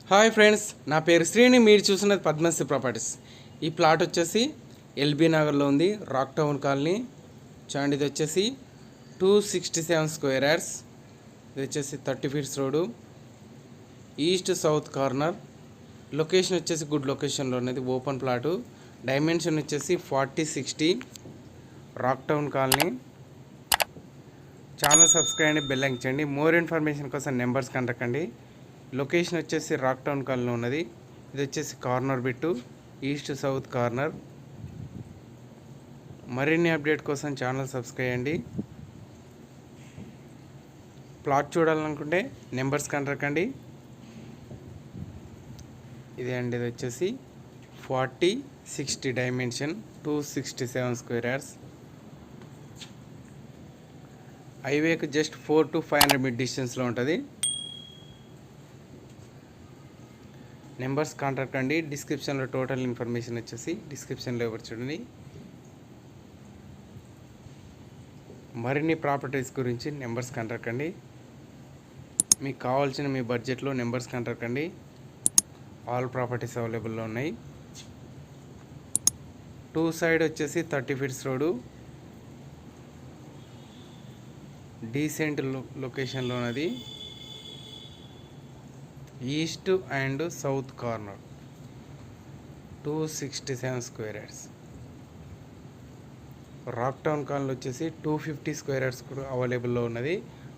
Hi friends, నా పేరు శ్రీని. మీరు చూస్తున్నది పద్మశ్రీ ప్రాపర్టీస్. ఈ ప్లాట్ వచ్చేసి ఎల్బీ నగర్లో ఉంది, రాక్ టౌన్ కాలనీ. చూడండి, ఇది వచ్చేసి 267 స్క్వేర్ యార్డ్స్. ఇది వచ్చేసి 30 feets road, east south corner. Location వచ్చేసి గుడ్ లొకేషన్లో ఉన్నది, ఓపెన్ ప్లాటు. డైమెన్షన్ వచ్చేసి 40-60, Rock Town colony. Channel subscribe అండి, బెల్ చేయండి. మోర్ ఇన్ఫర్మేషన్ కోసం నెంబర్స్ కంటకండి. లొకేషన్ వచ్చేసి రాక్ టౌన్ కాలనీలో ఉన్నది. ఇది వచ్చేసి corner bit, east south corner. మరిన్ని అప్డేట్ కోసం ఛానల్ సబ్స్క్రైబ్ చేయండి. ప్లాట్ చూడాలనుకుంటే నెంబర్స్ కంటకండి. ఇదే అండి, ఇది వచ్చేసి 40-60 డైమెన్షన్, 267 స్క్వేర్ యార్డ్స్. హైవేకి జస్ట్ 4 to 500 మీటర్ డిస్టెన్స్లో ఉంటుంది. నెంబర్స్ కాంటాక్ట్ అండి. డిస్క్రిప్షన్లో టోటల్ ఇన్ఫర్మేషన్ వచ్చేసి డిస్క్రిప్షన్లో ఎవరు చూడండి. మరిన్ని ప్రాపర్టీస్ గురించి నెంబర్స్ కాంటాక్ట్ అండి. మీకు కావాల్సిన మీ బడ్జెట్లో నెంబర్స్ కాంటాక్ట్ అండి. ఆల్ ప్రాపర్టీస్ అవైలబుల్లో ఉన్నాయి. 2 సైడ్ వచ్చేసి 30 ఫీట్స్ రోడ్డు, డీసెంట్ లొకేషన్లో ఉన్నది. East and south corner, 267 square yards. Rock Town colony వచ్చేసి 250 స్క్వేర్ యార్డ్స్ కూడా అవైలబుల్లో ఉన్నది.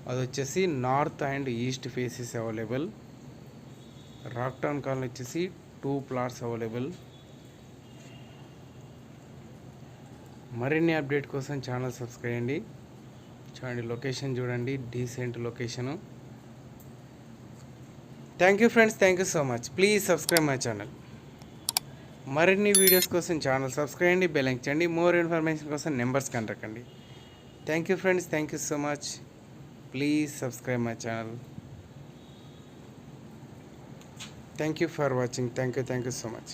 అది వచ్చేసి north and east faces available. Rock Town colony వచ్చేసి 2 ప్లాట్స్ అవైలబుల్. మరిన్ని అప్డేట్ కోసం ఛానల్ సబ్స్క్రైబ్ చేయండి. చూడండి, లొకేషన్ చూడండి, decent location. Thank you friends, thank you so much. Please subscribe my channel. మరిన్ని వీడియోస్ కోసం ఛానల్ సబ్స్క్రైబ్ చేయండి, బెల్ చేయండి. మోర్ ఇన్ఫర్మేషన్ కోసం numbers కంటకండి. Thank you friends, thank you so much. Please subscribe my channel. Thank you for watching. Thank you so much.